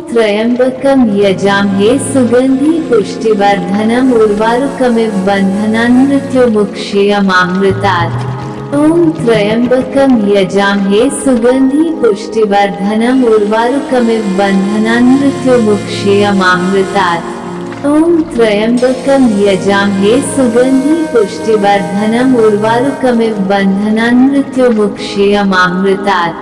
त्र्यंबकं यजामहे सुगंधि पुष्टिवर्धनम् उर्वारुकमिव बन्धनान् मृत्युमुक्षीयमामृतात्। ॐ त्र्यंबकं यजामहे सुगंधि पुष्टिवर्धनम् उर्वारुकमिव बन्धनान् मृत्युमुक्षीयमामृतात्। ॐ त्र्यंबकं यजामहे सुगंधि पुष्टिवर्धनम् उर्वारुकमिव बन्धनान् मृत्युमुक्षीयमामृतात्।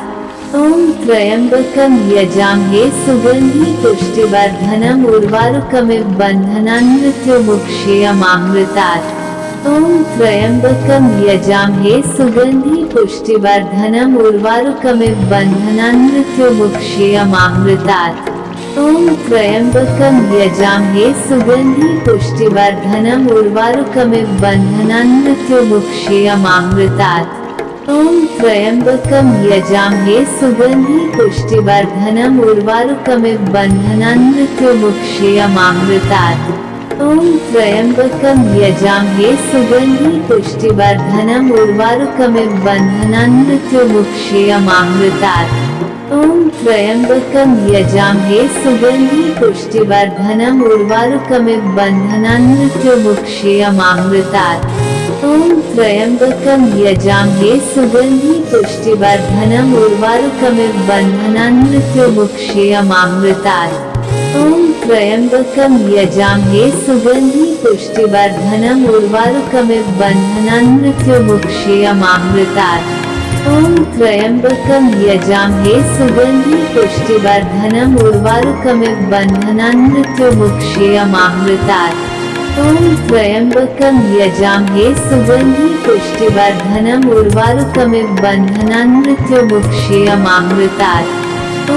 ॐ त्र्यंबकं यजामहे सुगंधि पुष्टिवर्धनम् उर्वारुकमिव बन्धनान् मृत्युमुक्षीयमामृतात्। ॐ त्र्यंबकं यजामहे सुगंधि पुष्टिवर्धनम् उर्वारुकमिव बन्धनान् मृत्युमुक्षीयमामृतात्। ॐ त्र्यंबकं यजामहे सुगंधि पुष्टिवर्धनम् उर्वारुकमिव बन्धनान् मृत्युमुक्षीयमामृतात्। ॐ त्र्यंबकं यजामहे सुगंधि पुष्टिवर्धनम् उर्वारुकमिव बन्धनान् मृत्युमुक्षीयमामृतात्। ॐ त्र्यंबकं यजामहे सुगंधि पुष्टिवर्धनम् उर्वारुकमिव बन्धनान् मृत्युमुक्षीयमामृतात्। ॐ त्र्यंबकं यजामहे सुगंधि पुष्टिवर्धनम् उर्वारुकमिव बन्धनान् मृत्युमुक्षीयमामृतात्। ॐ त्र्यंबकं यजामहे सुगंधि पुष्टिवर्धनम् उर्वारुकमिव बन्धनान् मृत्युमुक्षीयमामृतात्। ॐ त्र्यंबकं यजामहे सुगंधि पुष्टिवर्धनम् उर्वारुकमिव बन्धनान् मृत्युमुक्षीयमामृतात्। ॐ त्र्यंबकं यजामहे सुगंधि पुष्टिवर्धनम् उर्वारुकमिव बन्धनान् मृत्युमुक्षीयमामृतात्। ॐ त्र्यंबकं यजामहे सुगंधि पुष्टिवर्धनम् उर्वारुकमिव बन्धनान् मृत्युमुक्षीयमामृतात्। ॐ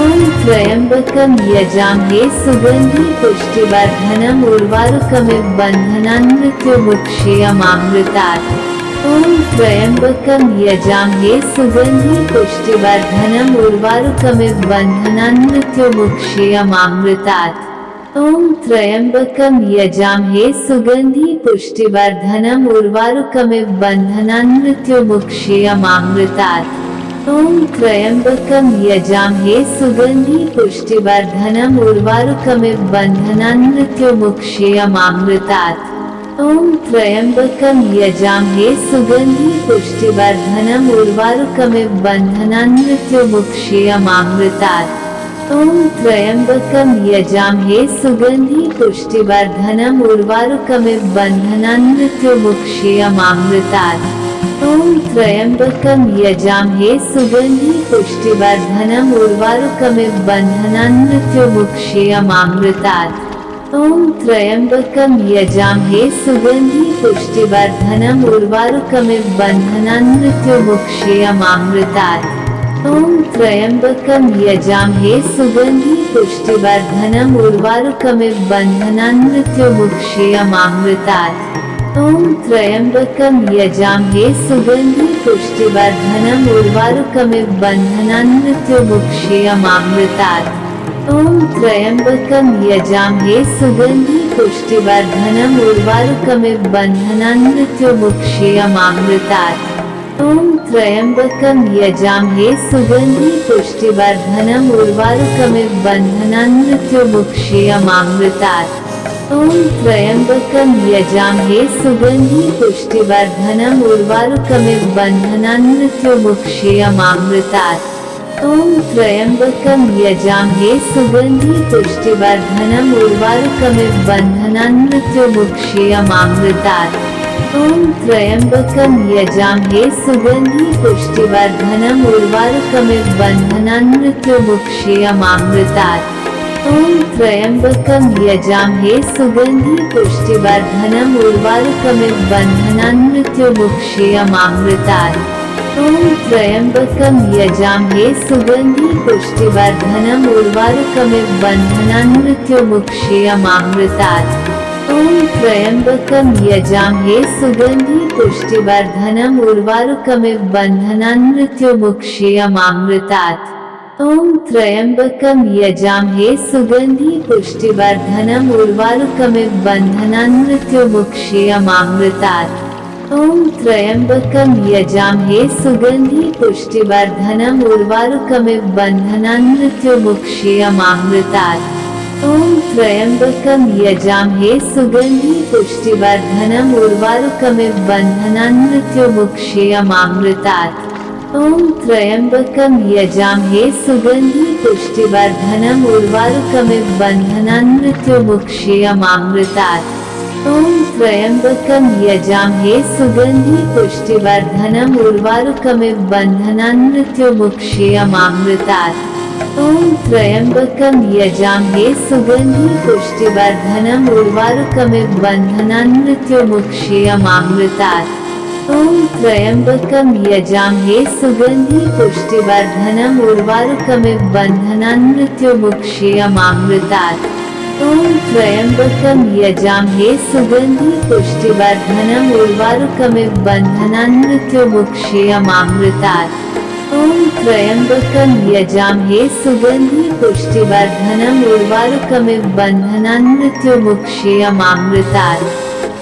त्र्यंबकं यजामहे सुगंधि पुष्टिवर्धनम् उर्वारुकमिव बन्धनान् मृत्युमुक्षीयमामृतात्। ॐ त्र्यंबकं यजामहे सुगंधि पुष्टिवर्धनम् उर्वारुकमिव बन्धनान् मृत्युमुक्षीयमामृतात्। ॐ त्र्यंबकं यजामहे सुगंधि पुष्टिवर्धनम् उर्वारुकमिव बन्धनान् मृत्युमुक्षीयमामृतात्। ॐ त्र्यंबकं यजामहे सुगंधि पुष्टिवर्धनम् उर्वारुकमिव बन्धनान् मृत्युमुक्षीयमामृतात्। ॐ त्र्यंबकं यजामहे सुगंधि पुष्टिवर्धनम् उर्वारुकमिव बन्धनान् मृत्युमुक्षीयमामृतात्। ॐ त्र्यंबकं यजामहे सुगंधि पुष्टिवर्धनम् उर्वारुकमिव बन्धनान् मृत्युमुक्षीयमामृतात्। ॐ त्र्यंबकं यजामहे सुगंधि पुष्टिवर्धनम् उर्वारुकमिव बन्धनान् मृत्युमुक्षीयमामृतात्। ॐ त्र्यंबकं यजामहे सुगंधि पुष्टिवर्धनम् उर्वारुकमिव बन्धनान् मृत्युमुक्षीयमामृतात्। ॐ त्र्यंबकं यजामहे सुगंधि पुष्टिवर्धनम् उर्वारुकमिव बन्धनान् मृत्युमुक्षीयमामृतात्। ॐ त्र्यंबकं यजामहे सुगंधि पुष्टिवर्धनम् उर्वारुकमिव बन्धनान् मृत्युमुक्षीयमामृतात्। ॐ त्र्यंबकं यजामहे सुगंधि पुष्टिवर्धनम् उर्वारुकमिव बन्धनान् मृत्युमुक्षीयमामृतात्। ॐ त्र्यंबकं यजामहे सुगंधि पुष्टिवर्धनम् उर्वारुकमिव बन्धनान् मृत्युमुक्षीयमामृतात्। ॐ त्र्यंबकं यजामहे सुगंधि पुष्टिवर्धनम् उर्वारुकमिव बन्धनान् मृत्युमुक्षीयमामृतात्। ॐ त्र्यंबकं यजामहे सुगंधि पुष्टिवर्धनम् उर्वारुकमिव बन्धनान् मृत्युमुक्षीयमामृतात्। ॐ त्र्यंबकं यजामहे सुगंधि पुष्टिवर्धनम् उर्वारुकमिव बन्धनान् मृत्युमुक्षीयमामृतात्। ॐ त्र्यंबकं यजामहे सुगंधि पुष्टिवर्धनम् उर्वारुकमिव बन्धनान् मृत्युमुक्षीयमामृतात्। ॐ त्र्यंबकं यजामहे सुगंधि पुष्टिवर्धनम् उर्वारुकमिव बन्धनान् मृत्युमुक्षीयमामृतात्। ॐ त्र्यंबकं यजामहे सुगंधि पुष्टिवर्धनम् उर्वारुकमिव बन्धनान् मृत्युमुक्षीयमामृतात्। ॐ त्र्यंबकं यजामहे सुगंधि पुष्टिवर्धनम् उर्वारुकमिव बन्धनान् मृत्युमुक्षीयमामृतात्। ॐ त्र्यंबकं यजामहे सुगंधि पुष्टिवर्धनम् उर्वारुकमिव बन्धनान् मृत्युमुक्षीयमामृतात्। ॐ त्र्यम्बकं यजामहे सुगन्धि पुष्टिवर्धनम् उर्वारुकमिव बन्धनान् मृत्युमुक्षीयमामृतात्। ॐ त्र्यम्बकं यजामहे सुगन्धि पुष्टिवर्धनम् उर्वारुकमिव बन्धनान् मृत्युमुक्षीयमामृतात्। ॐ त्र्यम्बकं यजामहे सुगन्धि पुष्टिवर्धनम् उर्वारुकमिव बन्धनान् मृत्युमुक्षीयमामृतात्। ॐ त्र्यम्बकं यजामहे सुगन्धि पुष्टिवर्धनम् उर्वारुकमिव बन्धनान् मृत्युमुक्षीयमामृतात्। ॐ त्र्यम्बकं यजामहे सुगन्धि पुष्टिवर्धनम् उर्वारुकमिव बन्धनान् मृत्युमुक्षीयमामृतात्। ॐ त्र्यम्बकं यजामहे सुगन्धि पुष्टिवर्धनम् उर्वारुकमिव बन्धनान् मृत्युमुक्षीयमामृतात्। ॐ त्र्यम्बकं यजामहे सुगन्धि पुष्टिवर्धनम् उर्वारुकमिव बन्धनान् मृत्युमुक्षीयमामृतात्।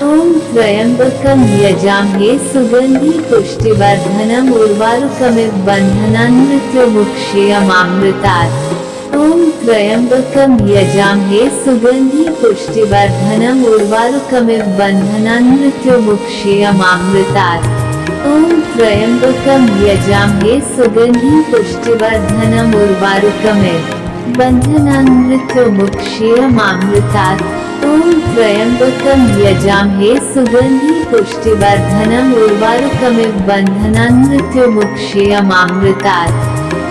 ॐ त्र्यम्बकं यजामहे सुगन्धि पुष्टिवर्धनम् उर्वारुकमिव बन्धनान् मृत्युमुक्षीयमामृतात्। ॐ त्र्यम्बकं यजामहे सुगन्धि पुष्टिवर्धनम् उर्वारुकमिव बन्धनान् मृत्युमुक्षीयमामृतात्। ॐ त्र्यम्बकं यजामहे सुगन्धि पुष्टिवर्धनम् उर्वारुकमिव बन्धनान् मृत्युमुक्षीयमामृतात्। ॐ त्र्यम्बकं यजामहे सुगन्धि पुष्टिवर्धनम् उर्वारुकमिव बन्धनान् मृत्युमुक्षीयमामृतात्।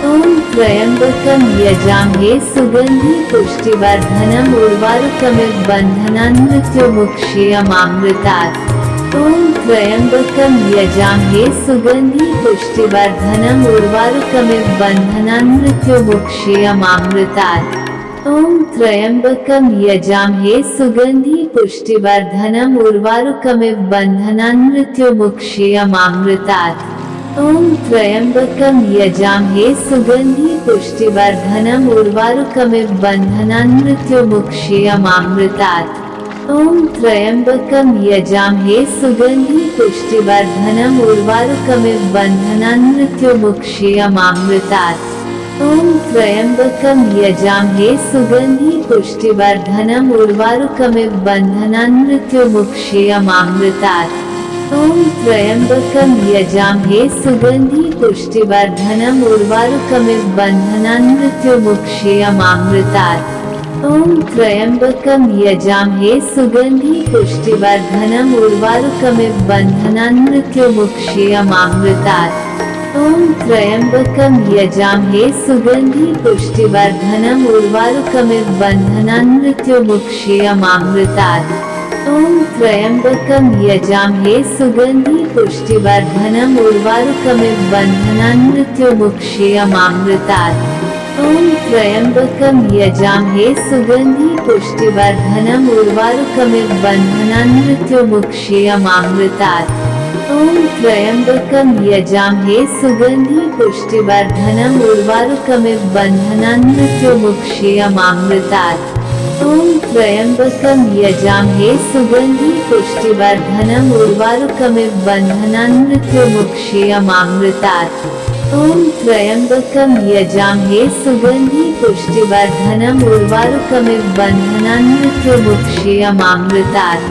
ॐ त्र्यम्बकं यजामहे सुगन्धि पुष्टिवर्धनम् उर्वारुकमिव बन्धनान् मृत्युमुक्षीयमामृतात्। ॐ त्र्यम्बकं यजामहे सुगन्धि पुष्टिवर्धनम् उर्वारुकमिव बन्धनान् मृत्युमुक्षीयमामृतात्। ॐ त्र्यम्बकं यजामहे सुगन्धि पुष्टिवर्धनम् उर्वारुकमिव बन्धनान् मृत्युमुक्षीयमामृतात्। ॐ त्र्यम्बकं यजामहे सुगन्धि पुष्टिवर्धनम् उर्वारुकमिव बन्धनान् मृत्युमुक्षीयमामृतात्। ॐ त्र्यम्बकं यजामहे सुगन्धि पुष्टिवर्धनम् उर्वारुकमिव बन्धनान् मृत्युमुक्षीयमामृतात्। ॐ त्र्यम्बकं यजामहे सुगन्धि पुष्टिवर्धनम् उर्वारुकमिव बन्धनान् मृत्युमुक्षीयमामृतात्। ॐ त्र्यम्बकं यजामहे सुगन्धि पुष्टिवर्धनम् उर्वारुकमिव बन्धनान् मृत्युमुक्षीयमामृतात्। ॐ त्र्यम्बकं यजामहे सुगन्धि पुष्टिवर्धनम् उर्वारुकमिव बन्धनान् मृत्युमुक्षीयमामृतात्। ॐ त्र्यम्बकं यजामहे सुगन्धि पुष्टिवर्धनम् उर्वारुकमिव बन्धनान् मृत्युमुक्षीयमामृतात्। ॐ त्र्यम्बकं यजामहे सुगन्धि पुष्टिवर्धनम् उर्वारुकमिव बन्धनान् मृत्युमुक्षीयमामृतात्। ॐ त्र्यम्बकं यजामहे सुगन्धि पुष्टिवर्धनम् उर्वारुकमिव बन्धनान् मृत्युमुक्षीयमामृतात्। ॐ त्र्यम्बकं यजामहे सुगन्धि पुष्टिवर्धनम् उर्वारुकमिव बन्धनान् मृत्युमुक्षीयमामृतात्। ॐ त्र्यम्बकं यजामहे सुगन्धि पुष्टिवर्धनम् उर्वारुकमिव बन्धनान् मृत्युमुक्षीयमामृतात्। ॐ त्र्यम्बकं यजामहे सुगन्धि पुष्टिवर्धनम् उर्वारुकमिव बन्धनान् मृत्युमुक्षीयमामृतात्।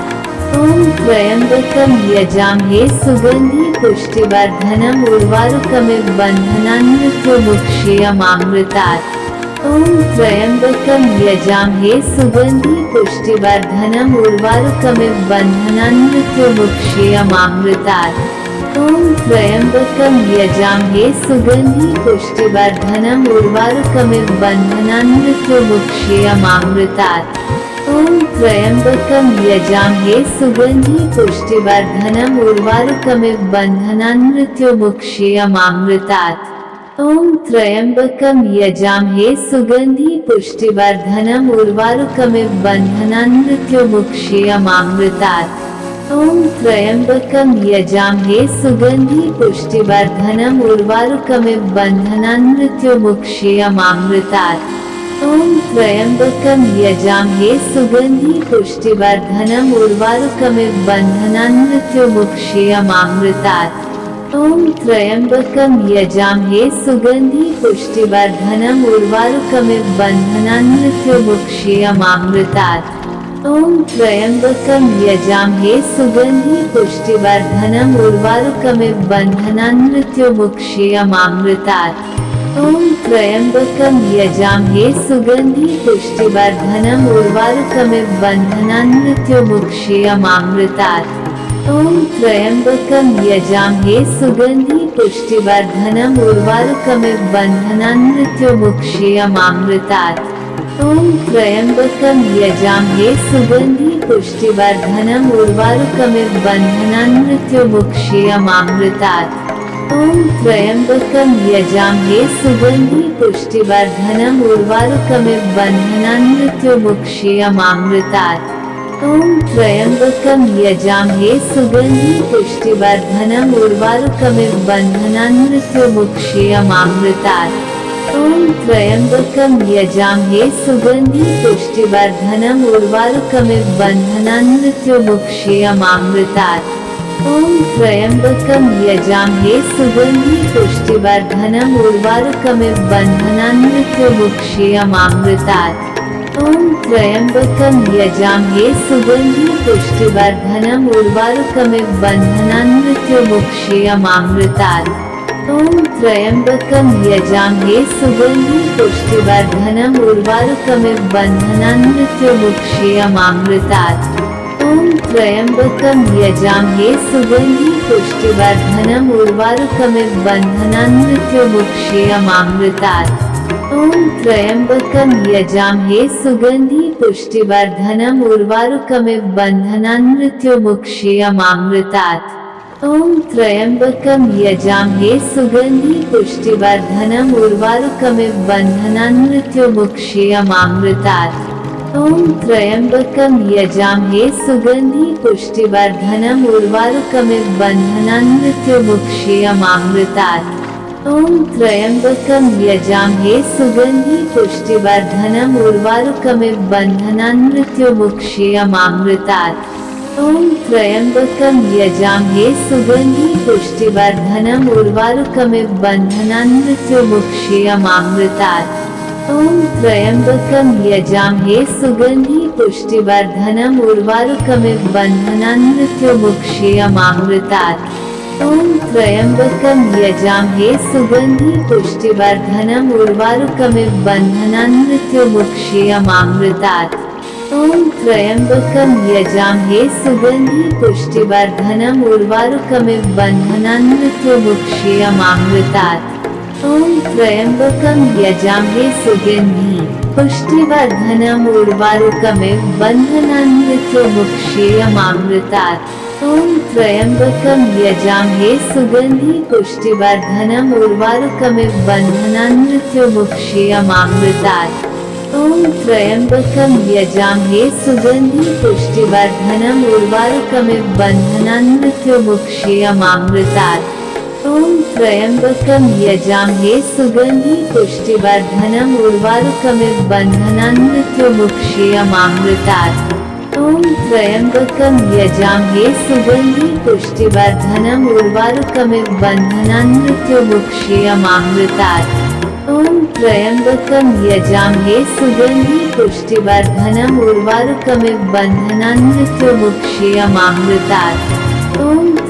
ॐ त्र्यम्बकं यजामहे सुगन्धि पुष्टिवर्धनम् उर्वारुकमिव बन्धनान् मृत्युमुक्षीयमामृतात्। ॐ त्र्यम्बकं यजामहे सुगन्धि पुष्टिवर्धनम् उर्वारुकमिव बन्धनान् मृत्युमुक्षीयमामृतात्। ॐ त्र्यम्बकं यजामहे सुगन्धि पुष्टिवर्धनम् उर्वारुकमिव बन्धनान् मृत्युमुक्षीयमामृतात्। ॐ त्र्यम्बकं यजामहे सुगन्धि पुष्टिवर्धनम् उर्वारुकमिव बन्धनान् मृत्युमुक्षीयमामृतात्। ॐ त्र्यम्बकं यजामहे सुगन्धि पुष्टिवर्धनम् उर्वारुकमिव बन्धनान् मृत्युमुक्षीयमामृतात्। ॐ त्र्यम्बकं यजामहे सुगन्धि पुष्टिवर्धनम् उर्वारुकमिव बन्धनान् मृत्युमुक्षीयमामृतात्। ॐ त्र्यम्बकं यजामहे सुगन्धि पुष्टिवर्धनम् उर्वारुकमिव बन्धनान् मृत्युमुक्षीयमामृतात्। ॐ त्र्यम्बकं यजामहे सुगन्धि पुष्टिवर्धनम् उर्वारुकमिव बन्धनान् मृत्युमुक्षीयमामृतात्। ॐ त्र्यम्बकं यजामहे सुगन्धि पुष्टिवर्धनम् उर्वारुकमिव बन्धनान् मृत्युमुक्षीयमामृतात्। ॐ त्र्यम्बकं यजामहे सुगन्धि पुष्टिवर्धनम् उर्वारुकमिव बन्धनान् मृत्युमुक्षीयमामृतात्। ॐ त्र्यम्बकं यजामहे सुगन्धि पुष्टिवर्धनम् उर्वारुकमिव बन्धनान् मृत्युमुक्षीयमामृतात्। ॐ त्र्यम्बकं यजामहे सुगन्धि पुष्टिवर्धनम् उर्वारुकमिव बन्धनान् मृत्युमुक्षीयमामृतात्। ॐ त्र्यम्बकं यजामहे सुगन्धि पुष्टिवर्धनम् उर्वारुकमिव बन्धनान् मृत्युमुक्षीयमामृतात्। ॐ त्र्यम्बकं यजामहे सुगन्धि पुष्टिवर्धनम् उर्वारुकमिव बन्धनान् मृत्युमुक्षीयमामृतात्। ॐ त्र्यम्बकं यजामहे सुगन्धि पुष्टिवर्धनम् उर्वारुकमिव बन्धनान् मृत्युमुक्षीयमामृतात्। ॐ त्र्यम्बकं यजामहे सुगन्धि पुष्टिवर्धनम् उर्वारुकमिव बन्धनान् मृत्युमुक्षीयमामृतात्। ॐ त्र्यम्बकं यजामहे सुगन्धि पुष्टिवर्धनम् उर्वारुकमिव बन्धनान् मृत्युमुक्षीयमामृतात्। ॐ त्र्यम्बकं यजामहे सुगन्धि पुष्टिवर्धनम् उर्वारुकमिव बन्धनान् मृत्युमुक्षीयमामृतात्। ॐ त्र्यम्बकं यजामहे सुगन्धि पुष्टिवर्धनम् उर्वारुकमिव बन्धनान् मृत्युमुक्षीयमामृतात्। ॐ त्र्यम्बकं यजामहे सुगन्धि पुष्टिवर्धनम् उर्वारुकमिव बन्धनान् मृत्युमुक्षीयमामृतात्। ॐ त्र्यम्बकं यजामहे सुगन्धि पुष्टिवर्धनम् उर्वारुकमिव बन्धनान् मृत्युमुक्षीयमामृतात्। ॐ त्र्यम्बकं यजामहे सुगन्धि पुष्टिवर्धनम् उर्वारुकमिव बन्धनान् मृत्युमुक्षीयमामृतात्। ॐ त्र्यम्बकं यजामहे सुगन्धि पुष्टिवर्धनम् उर्वारुकमिव बन्धनान् मृत्युमुक्षीयमामृतात्। ॐ त्र्यम्बकं यजामहे सुगन्धि पुष्टिवर्धनम् उर्वारुकमिव बन्धनान् मृत्युमुक्षीयमामृतात्। ॐ त्र्यम्बकं यजामहे सुगन्धि पुष्टिवर्धनम् उर्वारुकमिव बन्धनान् मृत्युमुक्षीयमामृतात्। ॐ त्र्यम्बकं यजामहे सुगन्धि पुष्टिवर्धनम् उर्वारुकमिव बन्धनान् मृत्युमुक्षीयमामृतात्। ॐ त्र्यम्बकं यजामहे सुगन्धि पुष्टिवर्धनम् उर्वारुकमिव बन्धनान् मृत्युमुक्षीयमामृतात्। ॐ त्र्यम्बकं यजामहे सुगन्धि पुष्टिवर्धनम् उर्वारुकमिव बन्धनान् मृत्युमुक्षीयमामृतात्। ॐ त्र्यम्बकं यजामहे सुगन्धि पुष्टिवर्धनम् उर्वारुकमिव बन्धनान् मृत्युमुक्षीयमामृतात्। ॐ त्र्यम्बकं यजामहे सुगन्धि पुष्टिवर्धनम् उर्वारुकमिव बन्धनान् मृत्युमुक्षीयमामृतात्। ॐ त्र्यम्बकं यजामहे सुगन्धि पुष्टिवर्धनम् उर्वारुकमिव बन्धनान् मृत्युमुक्षीयमामृतात्। ॐ त्र्यम्बकं यजामहे सुगन्धि पुष्टिवर्धनम् उर्वारुकमिव बन्धनान् मृत्युमुक्षीयमामृतात्। ॐ त्र्यम्बकं यजामहे सुगन्धि पुष्टिवर्धनम् उर्वारुकमिव बन्धनान् मृत्युमुक्षीयमामृतात्। ॐ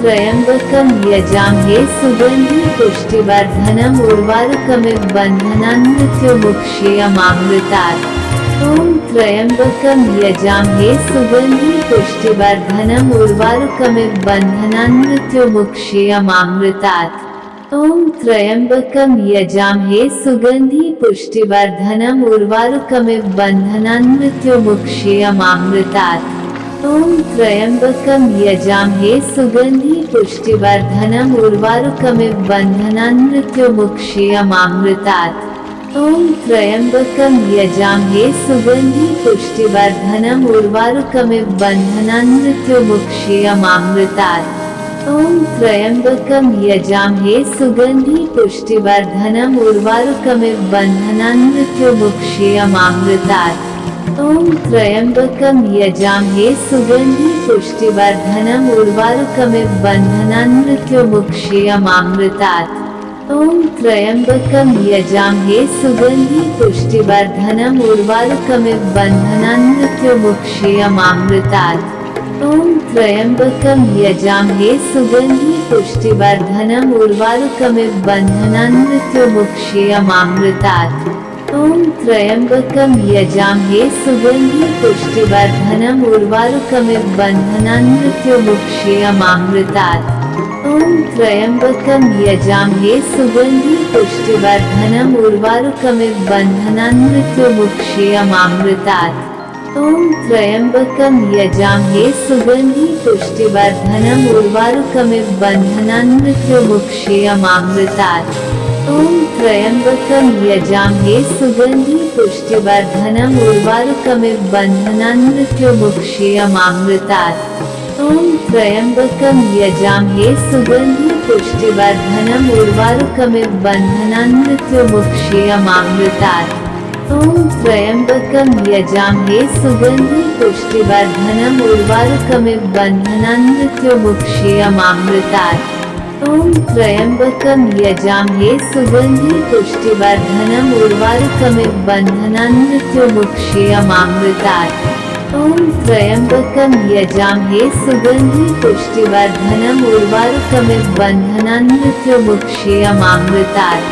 त्र्यम्बकं यजामहे सुगन्धि पुष्टिवर्धनम् उर्वारुकमिव बन्धनान् मृत्युमुक्षीयमामृतात्। ॐ त्र्यम्बकं यजामहे सुगन्धि पुष्टिवर्धनम् उर्वारुकमिव बन्धनान् मृत्युमुक्षीयमामृतात्। ॐ त्र्यम्बकं यजामहे सुगन्धि पुष्टिवर्धनम् उर्वारुकमिव बन्धनान् मृत्युमुक्षीयमामृतात्। ॐ त्र्यम्बकं यजामहे सुगन्धि पुष्टिवर्धनम् उर्वारुकमिव बन्धनान् मृत्युमुक्षीयमामृतात्। ॐ त्र्यम्बकं यजामहे सुगन्धि पुष्टिवर्धनम् उर्वारुकमिव बन्धनान् मृत्युमुक्षीयमामृतात्। ॐ त्र्यम्बकं यजामहे सुगन्धि पुष्टिवर्धनम् उर्वारुकमिव बन्धनान् मृत्युमुक्षीयमामृतात्। ॐ त्र्यम्बकं यजामहे सुगन्धि पुष्टिवर्धनम् उर्वारुकमिव बन्धनान् मृत्युमुक्षीयमामृतात्। ॐ त्र्यम्बकं यजामहे सुगन्धि पुष्टिवर्धनम् उर्वारुकमिव बन्धनान् मृत्युमुक्षीयमामृतात्। ॐ त्र्यम्बकं यजामहे सुगन्धि पुष्टिवर्धनम् उर्वारुकमिव बन्धनान् मृत्युमुक्षीयमामृतात्। ॐ त्र्यम्बकं यजामहे सुगन्धि पुष्टिवर्धनम् उर्वारुकमिव बन्धनान् मृत्युमुक्षीयमामृतात्। ॐ त्र्यम्बकं यजामहे सुगन्धि पुष्टिवर्धनम् उर्वारुकमिव बन्धनान् मृत्युमुक्षीयमामृतात्। ॐ त्र्यम्बकं यजामहे सुगन्धि पुष्टिवर्धनम् उर्वारुकमिव बन्धनान् मृत्युमुक्षीयमामृतात्। ॐ त्र्यम्बकं यजामहे सुगन्धि पुष्टिवर्धनम् उर्वारुकमिव बन्धनान् मृत्युमुक्षीयमामृतात्। ॐ त्र्यम्बकं यजामहे सुगन्धि पुष्टिवर्धनम् उर्वारुकमिव बन्धनान् मृत्युमुक्षीयमामृतात्। ॐ त्र्यम्बकं यजामहे सुगन्धि पुष्टिवर्धनम् उर्वारुकमिव बन्धनान् मृत्युमुक्षीयमामृतात्। ॐ त्र्यम्बकं यजामहे सुगन्धि पुष्टिवर्धनम् उर्वारुकमिव बन्धनान् मृत्युमुक्षीयमामृतात्। ॐ त्र्यम्बकं यजामहे सुगन्धि पुष्टिवर्धनम् उर्वारुकमिव बन्धनान् मृत्युमुक्षीयमामृतात्।